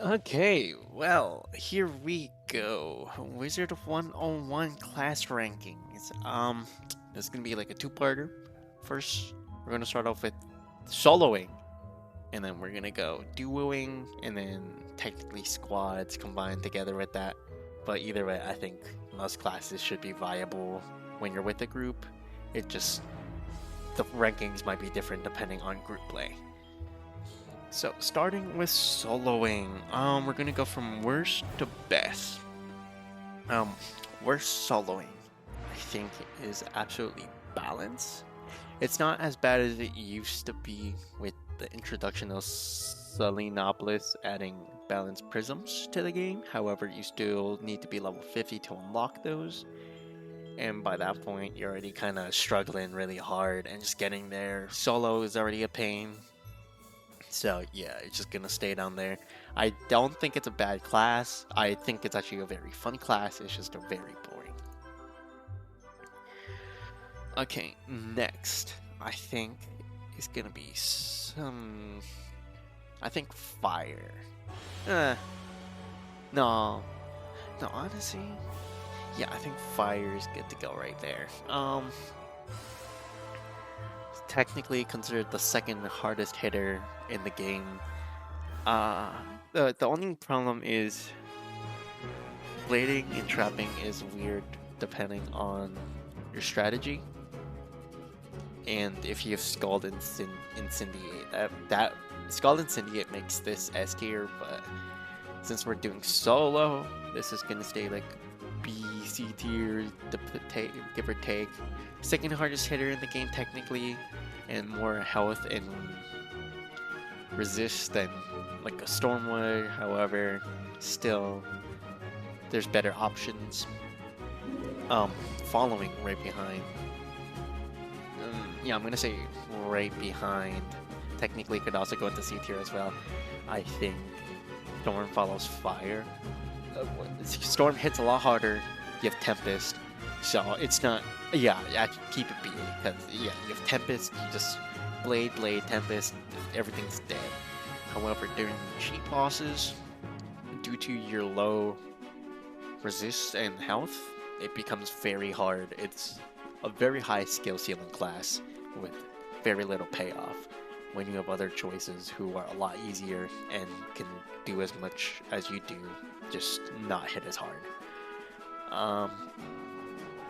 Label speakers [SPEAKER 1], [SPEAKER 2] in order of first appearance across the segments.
[SPEAKER 1] Okay, well, here we go. Wizard101 class rankings. This is gonna be like a two-parter. First, we're gonna start off with soloing, and then we're gonna go duoing, and then technically squads combined together with that. But either way, I think most classes should be viable when you're with a group. It just the rankings might be different depending on group play. So starting with soloing, we're gonna go from worst to best. Um, Worst soloing, I think, is absolutely balance. It's not as bad as it used to be with the introduction of Selenopolis adding balanced prisms to the game. However, you still need to be level 50 to unlock those. And by that point, you're already kind of struggling really hard, and just getting there solo is already a pain. So yeah, it's just gonna stay down there. I don't think it's a bad class. I think it's actually a very fun class. It's just a very boring. Okay, next, I think is gonna be some. I think fire. Uh, no, no, honestly, yeah, I think fire is good to go right there. Technically considered the second hardest hitter in the game. Uh, the only problem is blading and trapping is weird depending on your strategy. And if you have Scald and Incendiate, that Scald Incendiate makes this S tier, but since we're doing solo, this is gonna stay like B, C tier, give or take. Second hardest hitter in the game technically, and more health and resist than like a Stormwood. However, still there's better options. Following right behind. Yeah, I'm gonna say right behind. Technically, could also go into C tier as well. I think Storm follows Fire. Storm hits a lot harder. You have Tempest, so it's not. Yeah, keep it B because yeah, you have Tempest. You just blade, Tempest. Everything's dead. However, during cheap bosses, due to your low resist and health, it becomes very hard. It's a very high skill ceiling class with very little payoff when you have other choices who are a lot easier and can do as much as you do, just not hit as hard.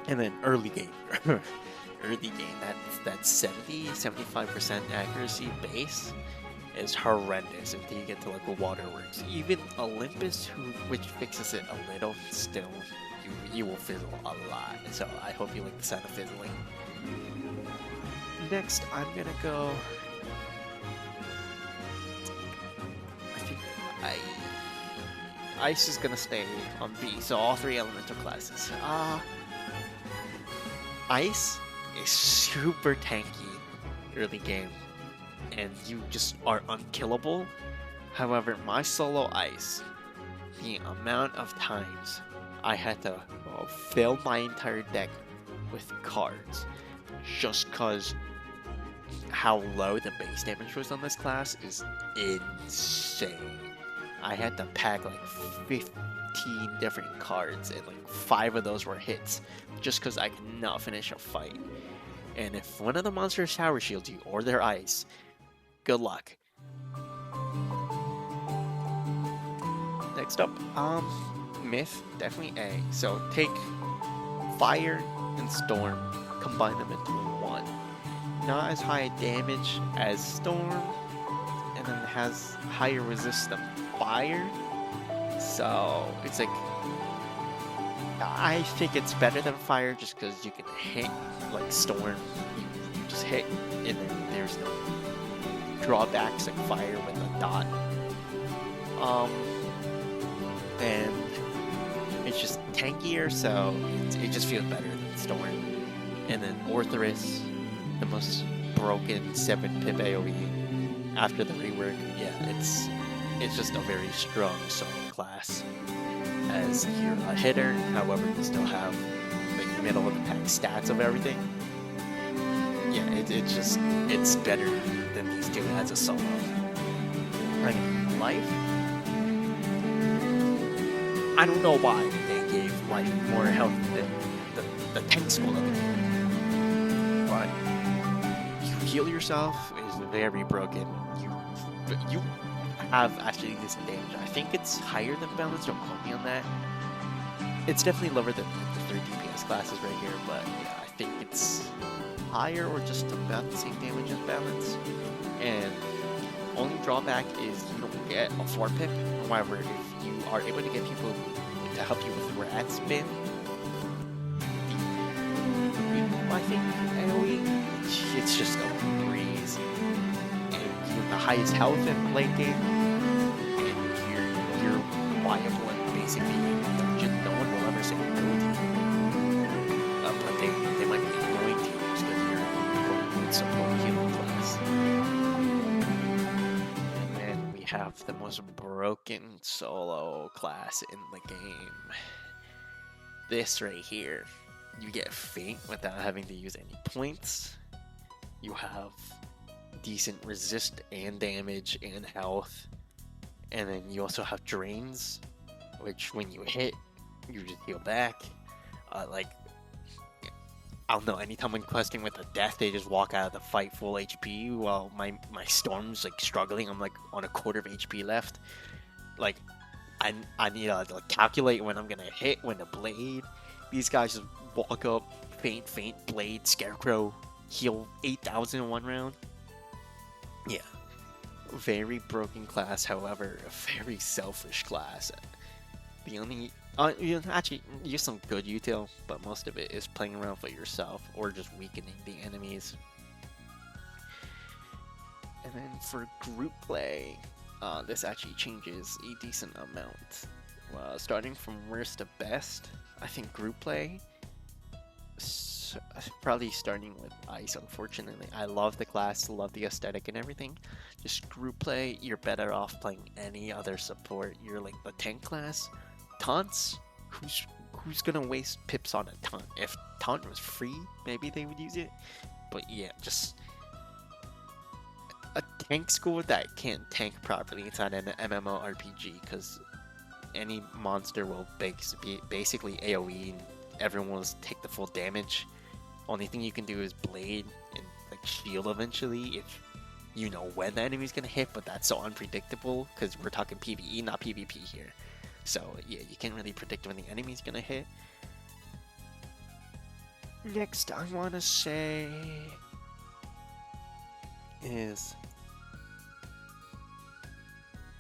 [SPEAKER 1] And then early game. Early game, that's 75% accuracy base is horrendous until you get to like a waterworks. Even Olympus, which fixes it a little, still you will fizzle a lot. So I hope you like the sound of fizzling. Next, I'm gonna go. I think Ice is gonna stay on B. So all three elemental classes. Ice is super tanky early game, and you just are unkillable. However, my solo Ice, the amount of times I had to fill my entire deck with cards just cause how low the base damage was on this class is insane. I had to pack like 15 different cards and like 5 of those were hits just because I could not finish a fight. And if one of the monsters shower shields you or their ice, good luck. Next up, Myth, definitely A. So take Fire and Storm, combine them into one. Not as high damage as Storm, and then has higher resist than Fire. So it's like, I think it's better than Fire just because you can hit like Storm. You just hit, and then there's no drawbacks like Fire with a dot. And it's just tankier, so it just feels better than Storm. And then Orthrus, the most broken 7-pip AoE after the rework. Yeah, it's just a very strong solo class. As you're a hitter, however, you still have like middle of the pack stats of everything. Yeah, it's better than these two as a solo. Okay, life. I don't know why they gave like more health than the tank school of the game, but you heal yourself is very broken. You have actually this damage. I think it's higher than balance. Don't quote me on that. It's definitely lower than like, the 3 DPS classes right here, but yeah, I think it's higher or just about the same damage as balance. And only drawback is you don't get a 4 pip. However, if you are able to get people to help you with rat spin, I think AoE, it's just a breeze. And you're the highest health in late game, and you're viable in basically any dungeon. No one will ever say no to you. But they might be annoying to you just because you're going support healing class. And then we have the most broken solo class in the game. This right here. You get faint without having to use any points. You have decent resist and damage and health. And then you also have drains, which when you hit, you just heal back. Like, I don't know, anytime I'm questing with a death, they just walk out of the fight full HP while my storm's like struggling. I'm like on a quarter of HP left. Like, I need to like, calculate when I'm gonna hit, when to blade. These guys just walk up, faint, blade, scarecrow, heal 8,000 in 1 round. Yeah. Very broken class, however, a very selfish class. The only... actually, use some good util, but most of it is playing around for yourself or just weakening the enemies. And then for group play, this actually changes a decent amount. Starting from worst to best, I think group play, probably starting with Ice, unfortunately. I love the class, love the aesthetic and everything. Just group play, you're better off playing any other support. You're like the tank class. Taunts, who's gonna waste pips on a taunt? If taunt was free, maybe they would use it. But yeah, just a tank school that can't tank properly inside an MMORPG, because any monster will basically AoE and everyone will take the full damage. Only thing you can do is blade and like shield eventually if you know when the enemy's gonna hit, but that's so unpredictable because we're talking PvE, not PvP here. So yeah, you can't really predict when the enemy's gonna hit. Next, I want to say is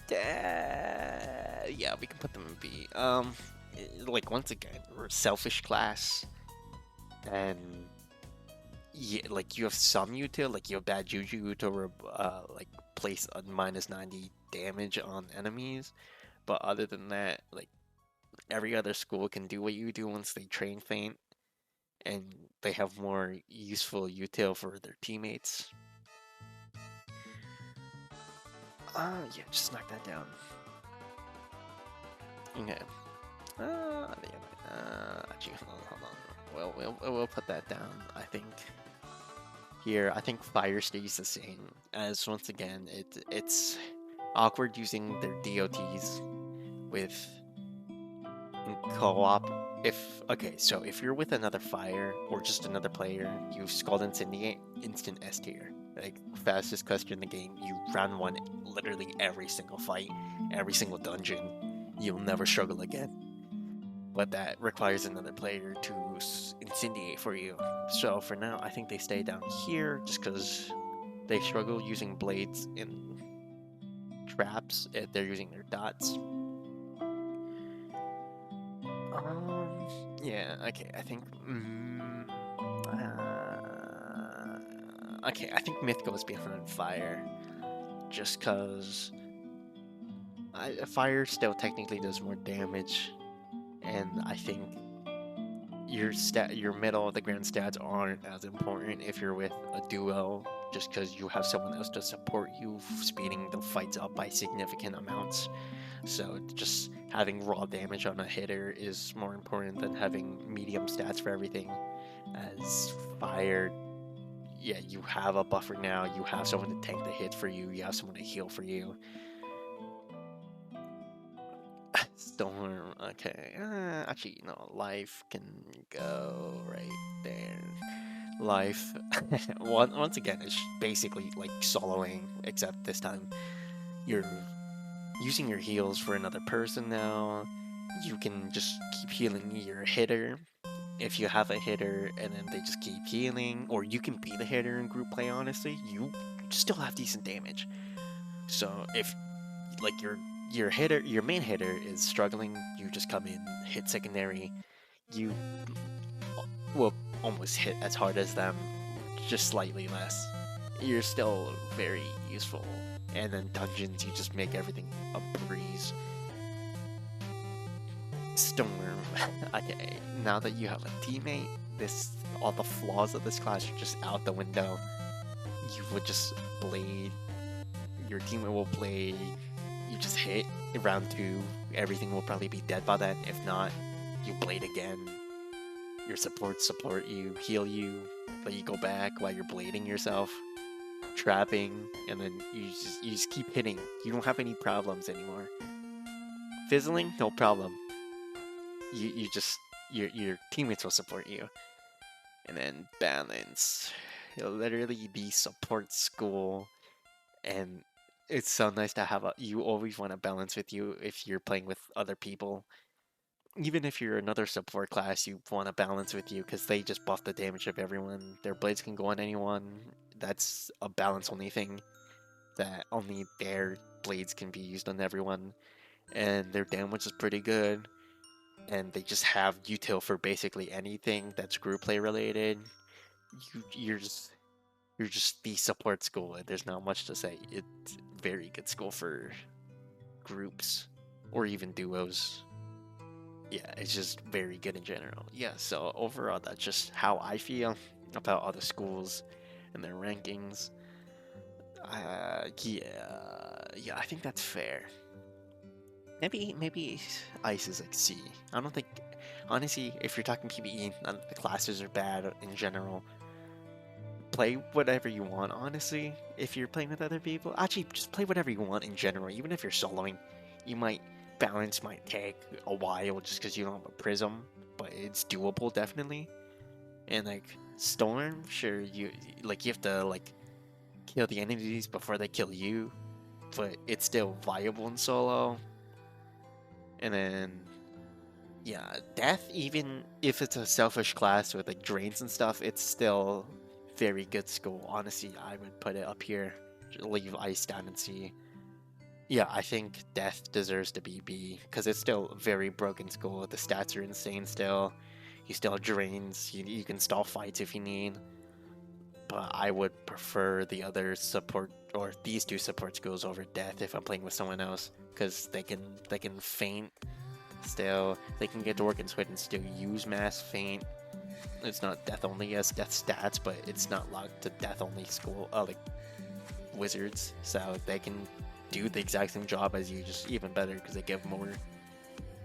[SPEAKER 1] yeah, we can put them in B. Like once again, we're a selfish class, and yeah, like you have some util, like you have bad juju to like place a -90 damage on enemies, but other than that, like every other school can do what you do once they train faint, and they have more useful util for their teammates. Yeah, just knock that down. Okay. Actually, hold on. We'll put that down. I think here, I think fire stays the same. As once again, it's awkward using their DOTs with in co-op. So if you're with another fire or just another player, you Scald Incendiate, instant S tier. Like fastest cluster in the game. You round 1 literally every single fight, every single dungeon. You'll never struggle again. But that requires another player to incendiate for you. So for now, I think they stay down here just because they struggle using blades in traps if they're using their dots. Yeah, okay, I think... okay, I think Myth goes behind Fire. Just because... Fire still technically does more damage. And I think your middle of the ground stats aren't as important if you're with a duo, just because you have someone else to support you, speeding the fights up by significant amounts. So just having raw damage on a hitter is more important than having medium stats for everything. As Fire, yeah, you have a buffer now, you have someone to tank the hits for you, you have someone to heal for you. Storm, okay. Actually, no, life can go right there. Life, once again, is basically like soloing, except this time you're using your heals for another person now. You can just keep healing your hitter if you have a hitter, and then they just keep healing, or you can be the hitter in group play. Honestly, you still have decent damage. So if like your main hitter is struggling, you just come in, hit secondary. You will almost hit as hard as them, just slightly less. You're still very useful. And then dungeons, you just make everything a breeze. Storm. Okay, now that you have a teammate, this all the flaws of this class are just out the window. You would just blade. Your teammate will blade. You just hit in round 2. Everything will probably be dead by then. If not, you blade again. Your supports support you, heal you, but you go back while you're blading yourself, trapping, and then you just keep hitting. You don't have any problems anymore. Fizzling, no problem. You just your teammates will support you. And then balance. You're literally the support school, and it's so nice to have you always want to balance with you if you're playing with other people. Even if you're another support class, you want to balance with you because they just buff the damage of everyone. Their blades can go on anyone. That's a balance only thing, that only their blades can be used on everyone. And their damage is pretty good. And they just have util for basically anything that's group play related. You're just the support school, and there's not much to say. It's very good school for groups or even duos. Yeah, it's just very good in general. Yeah, so overall, that's just how I feel about other schools and their rankings. Yeah, I think that's fair. Maybe Ice is like C. I don't think, honestly, if you're talking PvE, none of the classes are bad in general. Play whatever you want, honestly. If you're playing with other people, actually, just play whatever you want in general. Even if you're soloing, you might balance might take a while just because you don't have a prism, but it's doable definitely. And like Storm, sure you have to like kill the enemies before they kill you, but it's still viable in solo. And then yeah, Death, even if it's a selfish class with like drains and stuff, it's still very good school. Honestly, I would put it up here. Leave Ice down and C. Yeah, I think Death deserves to be B because it's still a very broken school. The stats are insane still. You still have drains. You can stall fights if you need. But I would prefer the other support or these two support skills over Death if I'm playing with someone else because they can feint still. They can get to work and sweat and still use mass feint. It's not death only, yes, death stats, but it's not locked to death only school, like wizards. So they can do the exact same job as you, just even better because they give more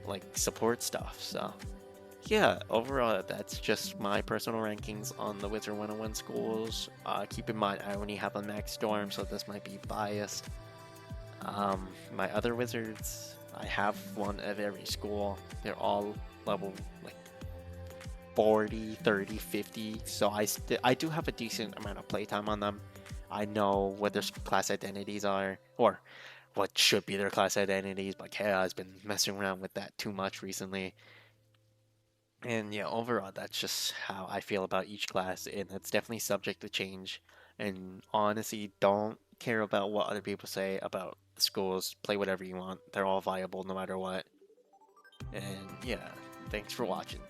[SPEAKER 1] like support stuff. So yeah, overall, that's just my personal rankings on the Wizard101 schools. Keep in mind, I only have a max storm, so this might be biased. My other wizards, I have one at every school. They're all level like 40, 30, 50. So I do have a decent amount of playtime on them. I know what their class identities are, or what should be their class identities, but Kaya has been messing around with that too much recently. And yeah, overall, that's just how I feel about each class, and it's definitely subject to change. And honestly, don't care about what other people say about the schools. Play whatever you want. They're all viable no matter what. And yeah, thanks for watching.